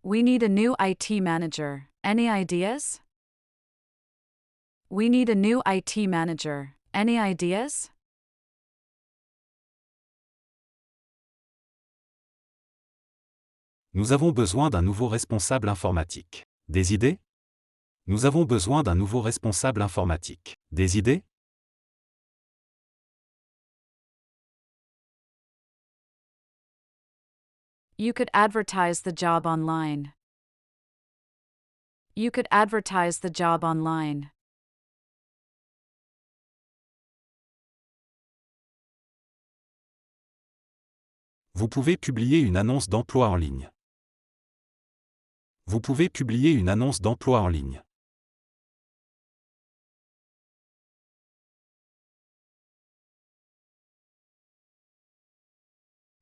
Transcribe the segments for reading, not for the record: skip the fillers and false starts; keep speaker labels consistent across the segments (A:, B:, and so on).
A: We need a new IT manager. Any ideas? We need a new IT manager. Any ideas?
B: Nous avons besoin d'un nouveau responsable informatique. Des idées? Nous avons besoin d'un nouveau responsable informatique. Des idées?
A: You could advertise the job online. You could advertise the job online.
B: Vous pouvez publier une annonce d'emploi en ligne. Vous pouvez publier une annonce d'emploi en ligne.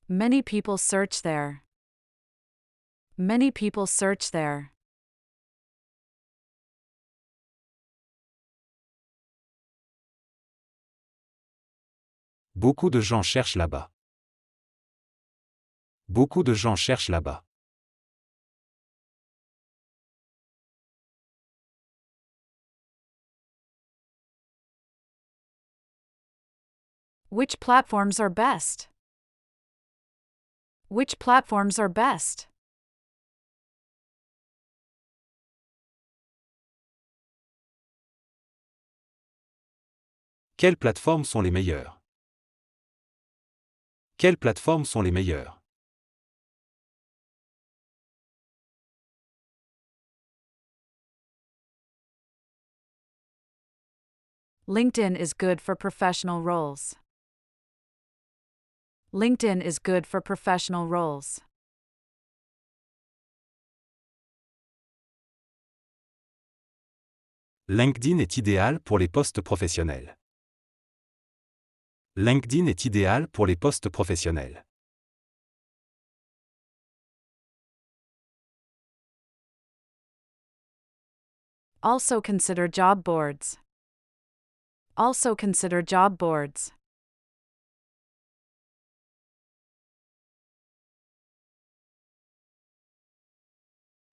A: Many people search there. Many people search there.
B: Beaucoup de gens cherchent là-bas. Beaucoup de gens cherchent là-bas.
A: Which platforms are best? Which platforms are best?
B: Quelles plateformes sont les meilleures? Quelles plateformes sont les meilleures?
A: LinkedIn is good for professional roles. LinkedIn is good for professional roles.
B: LinkedIn est idéal pour les postes professionnels. LinkedIn est idéal pour les postes professionnels.
A: Also consider job boards. Also consider job boards.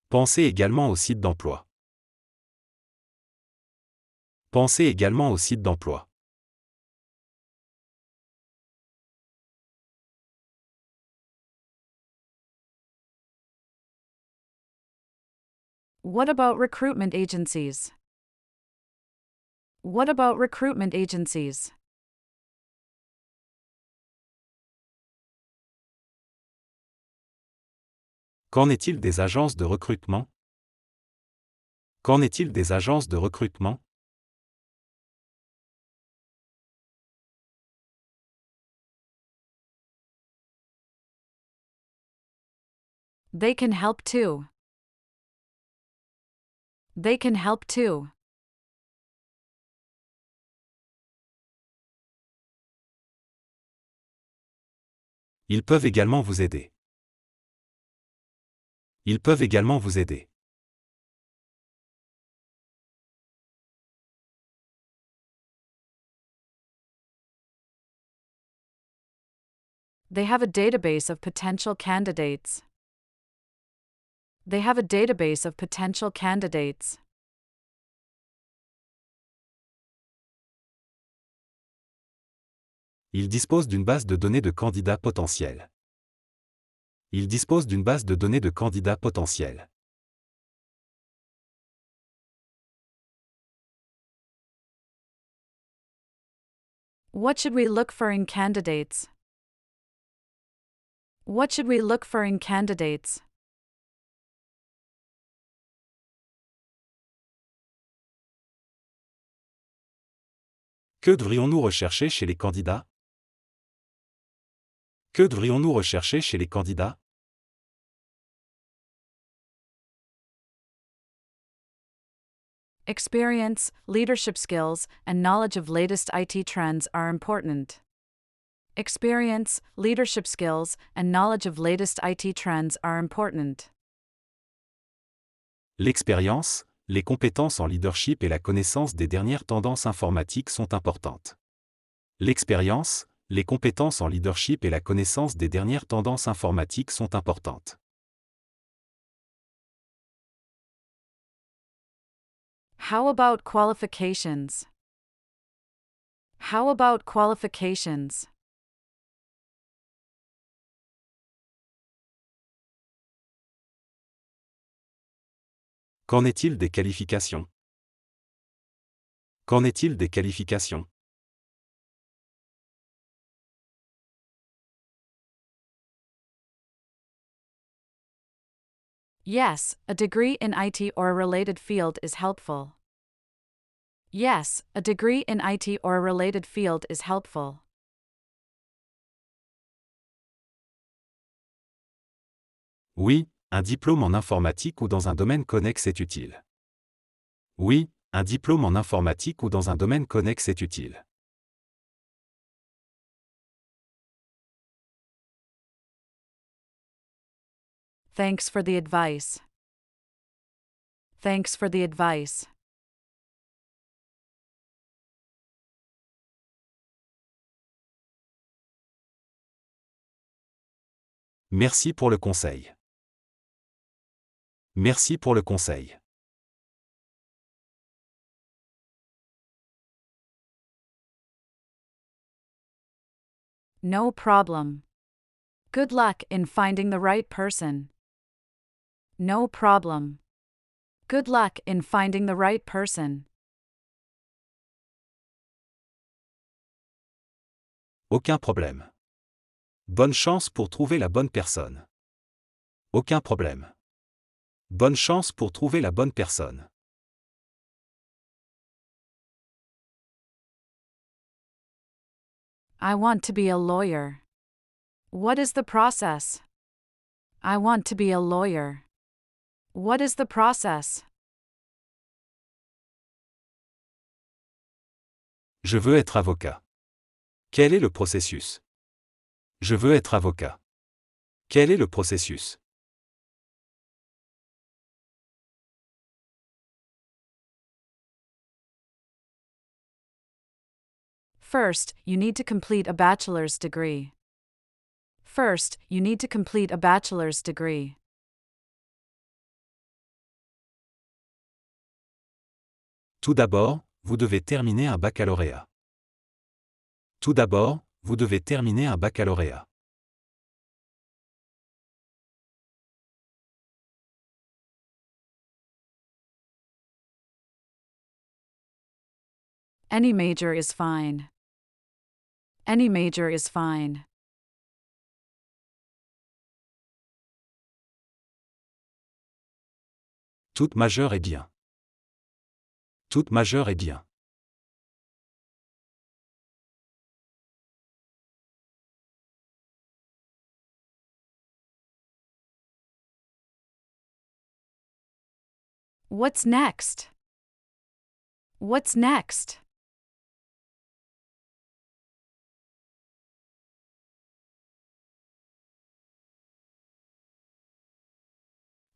B: Pensez également aux sites d'emploi. Pensez également aux sites d'emploi.
A: What about recruitment agencies? What about recruitment agencies?
B: Qu'en est-il des agences de recrutement? Qu'en est-il des agences de recrutement?
A: They can help too. They can help too.
B: Ils peuvent également vous aider. Ils peuvent également vous aider.
A: They have a database of potential candidates. They have a database of potential candidates.
B: Ils disposent d'une base de données de candidats potentiels. Ils disposent d'une base de données de candidats potentiels.
A: What should we look for in candidates? What should we look for in candidates?
B: Que devrions-nous rechercher chez les candidats? Que devrions-nous rechercher chez les candidats?
A: Experience, leadership skills, and knowledge of latest IT trends are important. Experience, leadership skills, and knowledge of latest IT trends are important.
B: L'expérience, les compétences en leadership et la connaissance des dernières tendances informatiques sont importantes. L'expérience, les compétences en leadership et la connaissance des dernières tendances informatiques sont importantes.
A: How about qualifications? How about qualifications?
B: Qu'en est-il des qualifications? Qu'en est-il des qualifications?
A: Yes, a degree in IT or a related field is helpful. Yes, a degree in IT or a related field is helpful.
B: Oui, un diplôme en informatique ou dans un domaine connexe est utile. Oui, un diplôme en informatique ou dans un domaine connexe est utile.
A: Thanks for the advice. Thanks for the advice.
B: Merci pour le conseil. Merci pour le conseil.
A: No problem. Good luck in finding the right person. No problem. Good luck in finding the right person.
B: Aucun problème. Bonne chance pour trouver la bonne personne. Aucun problème. Bonne chance pour trouver la bonne personne.
A: I want to be a lawyer. What is the process? I want to be a lawyer. What is the process?
B: Je veux être avocat. Quel est le processus? Je veux être avocat. Quel est le processus?
A: First, you need to complete a bachelor's degree. First, you need to complete a bachelor's degree.
B: Tout d'abord, vous devez terminer un baccalauréat. Tout d'abord, vous devez terminer un baccalauréat.
A: Any major is fine. Any major is fine.
B: Toute majeure est bien. Toute majeure est bien.
A: What's next? What's next?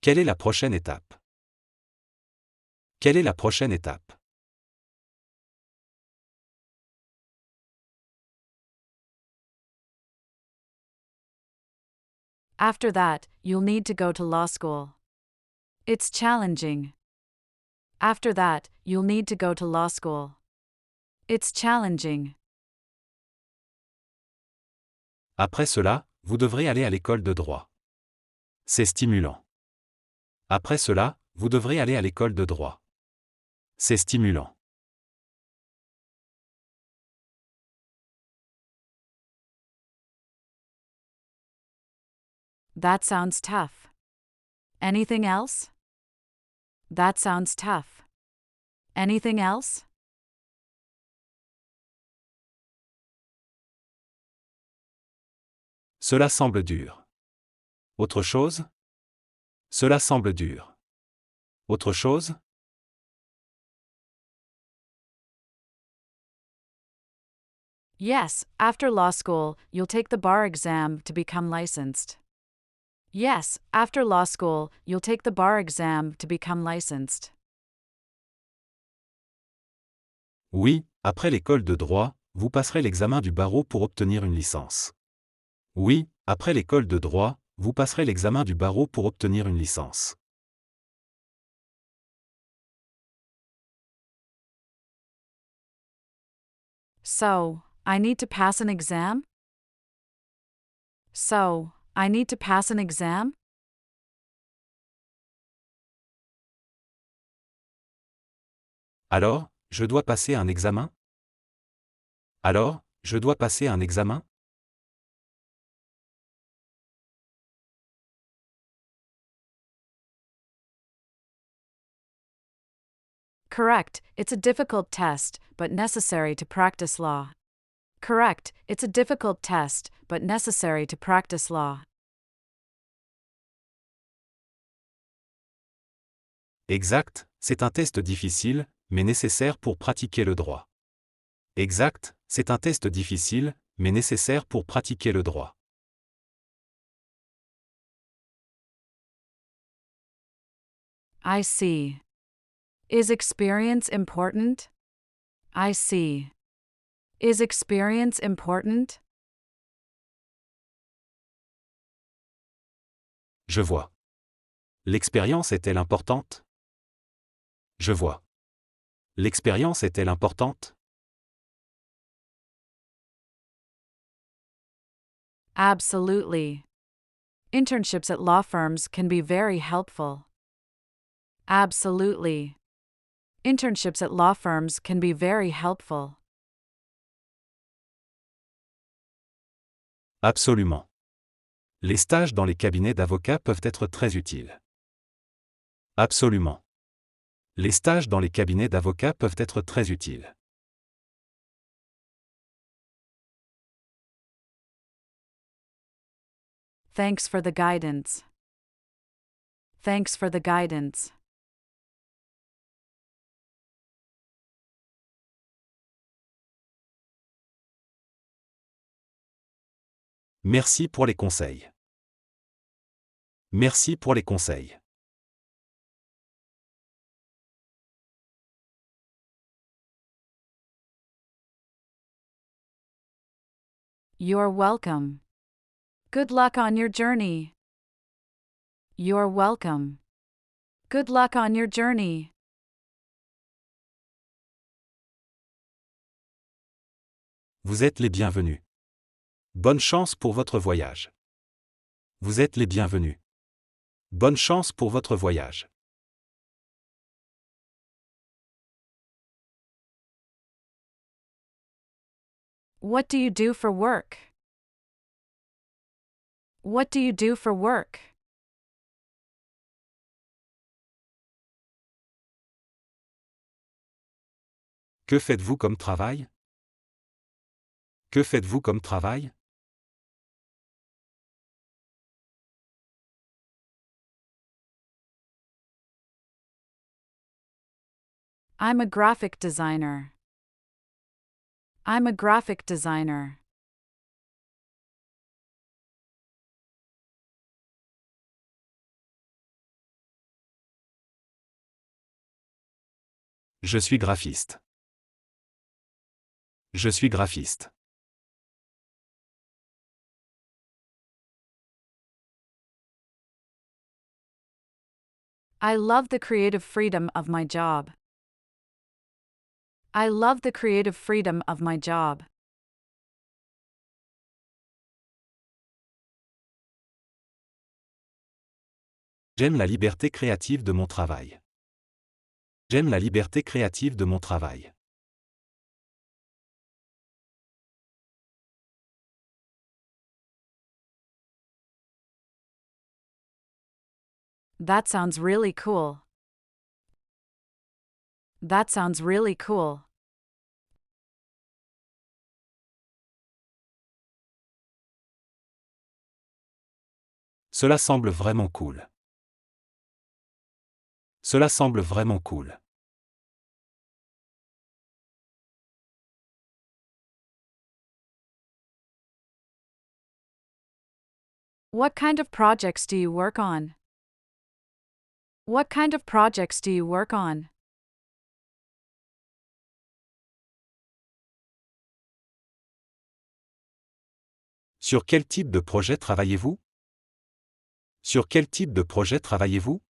B: Quelle est la prochaine étape? Quelle est la prochaine étape?
A: After that, you'll need to go to law school. It's challenging. After that, you'll need to go to law school. It's challenging.
B: Après cela, vous devrez aller à l'école de droit. C'est stimulant. Après cela, vous devrez aller à l'école de droit. C'est stimulant.
A: That sounds tough. Anything else? That sounds tough. Anything else?
B: Cela semble dur. Autre chose? Cela semble dur. Autre chose?
A: Yes, after law school, you'll take the bar exam to become licensed. Yes, after law school, you'll take the bar exam to become licensed.
B: Oui, après l'école de droit, vous passerez l'examen du barreau pour obtenir une licence. Oui, après l'école de droit, vous passerez l'examen du barreau pour obtenir une licence.
A: So, I need to pass an exam? So, I need to pass an exam?
B: Alors, je dois passer un examen? Alors, je dois passer un examen?
A: Correct, it's a difficult test, but necessary to practice law. Correct, it's a difficult test, but necessary to practice law.
B: Exact, c'est un test difficile, mais nécessaire pour pratiquer le droit. Exact, c'est un test difficile, mais nécessaire pour pratiquer le droit.
A: I see. Is experience important? I see. Is experience important?
B: Je vois. L'expérience est-elle importante? Je vois. L'expérience est-elle importante?
A: Absolutely. Internships at law firms can be very helpful. Absolutely. Internships at law firms can be very helpful.
B: Absolument. Les stages dans les cabinets d'avocats peuvent être très utiles. Absolument. Les stages dans les cabinets d'avocats peuvent être très utiles.
A: Thanks for the guidance. Thanks for the guidance.
B: Merci pour les conseils. Merci pour les conseils.
A: You're welcome. Good luck on your journey. You're welcome. Good luck on your journey.
B: Vous êtes les bienvenus. Bonne chance pour votre voyage. Vous êtes les bienvenus. Bonne chance pour votre voyage.
A: What do you do for work? What do you do for work?
B: Que faites-vous comme travail? Que faites-vous comme travail?
A: I'm a graphic designer. I'm a graphic designer.
B: Je suis graphiste. Je suis graphiste.
A: I love the creative freedom of my job. I love the creative freedom of my job.
B: J'aime la liberté créative de mon travail. J'aime la liberté créative de mon travail.
A: That sounds really cool. That sounds really cool.
B: Cela semble vraiment cool. Cela semble vraiment cool.
A: What kind of projects do you work on? What kind of projects do you work on?
B: Sur quel type de projet travaillez-vous? Sur quel type de projet travaillez-vous?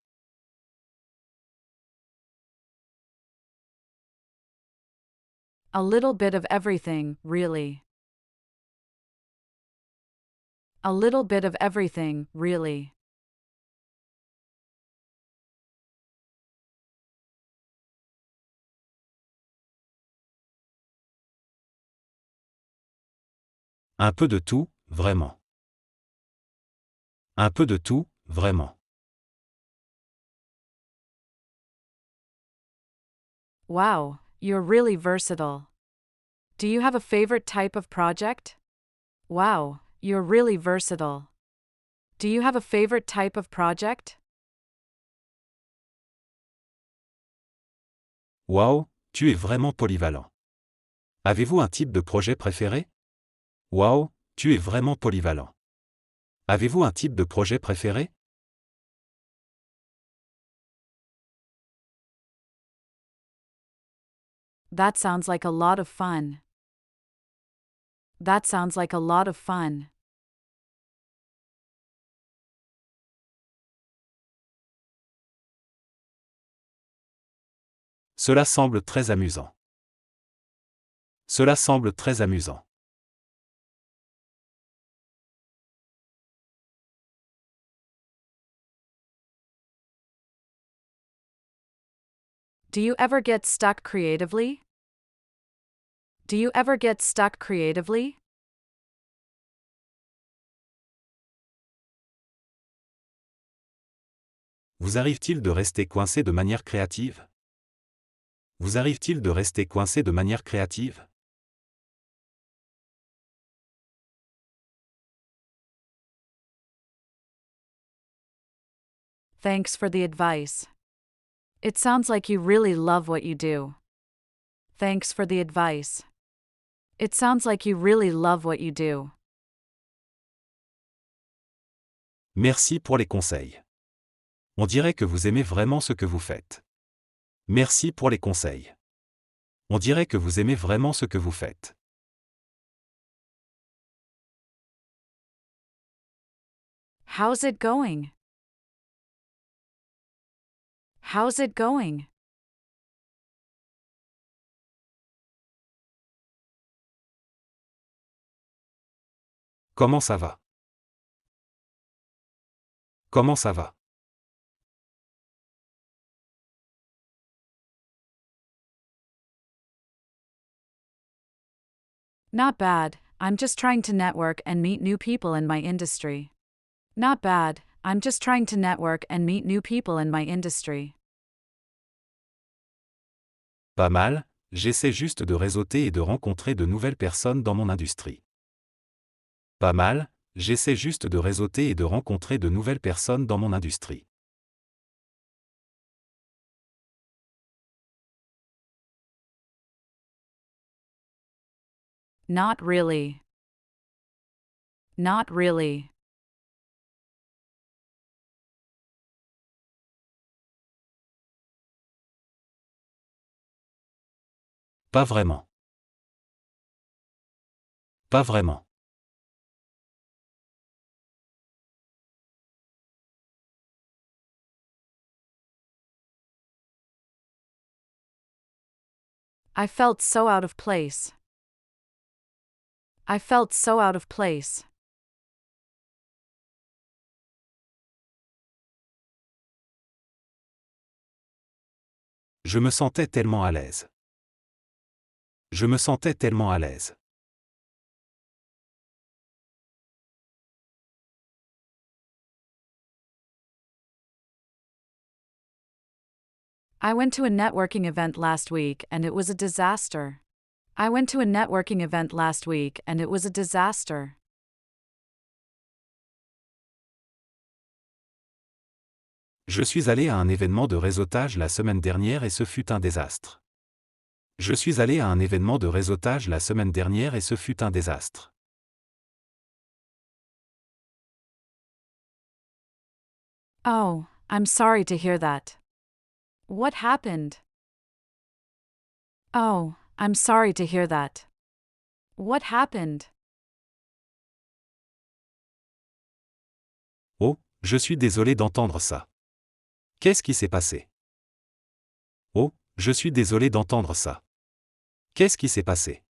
A: A little bit of everything, really. A little bit of everything, really.
B: Un peu de tout, vraiment. Un peu de tout, vraiment.
A: Wow, you're really versatile. Do you have a favorite type of project? Wow, you're really versatile. Do you have a favorite type of project?
B: Wow, tu es vraiment polyvalent. Avez-vous un type de projet préféré? Wow, tu es vraiment polyvalent. Avez-vous un type de projet préféré?
A: That sounds like a lot of fun. That sounds like a lot of fun.
B: Cela semble très amusant. Cela semble très amusant.
A: Do you ever get stuck creatively? Do you ever get stuck creatively?
B: Vous arrive-t-il de rester coincé de manière créative? Vous arrive-t-il de rester coincé de manière créative?
A: Thanks for the advice. It sounds like you really love what you do. Thanks for the advice. It sounds like you really love what you do.
B: Merci pour les conseils. On dirait que vous aimez vraiment ce que vous faites. Merci pour les conseils. On dirait que vous aimez vraiment ce que vous faites.
A: How's it going? How's it going?
B: Comment ça va? Comment ça va?
A: Not bad, I'm just trying to network and meet new people in my industry. Not bad, I'm just trying to network and meet new people in my industry.
B: Pas mal, j'essaie juste de réseauter et de rencontrer de nouvelles personnes dans mon industrie. Pas mal, j'essaie juste de réseauter et de rencontrer de nouvelles personnes dans mon industrie.
A: Not really. Not really.
B: Pas vraiment. Pas vraiment.
A: I felt so out of place. I felt so out of place.
B: Je me sentais tellement à l'aise. Je me sentais tellement à l'aise.
A: I went to a networking event last week and it was a disaster. I went to a networking event last week and it was a disaster.
B: Je suis allé à un événement de réseautage la semaine dernière et ce fut un désastre. Je suis allé à un événement de réseautage la semaine dernière et ce fut un désastre.
A: Oh, I'm sorry to hear that. What happened? Oh, I'm sorry to hear that. What happened?
B: Oh, je suis désolé d'entendre ça. Qu'est-ce qui s'est passé? Oh, je suis désolé d'entendre ça. Qu'est-ce qui s'est passé?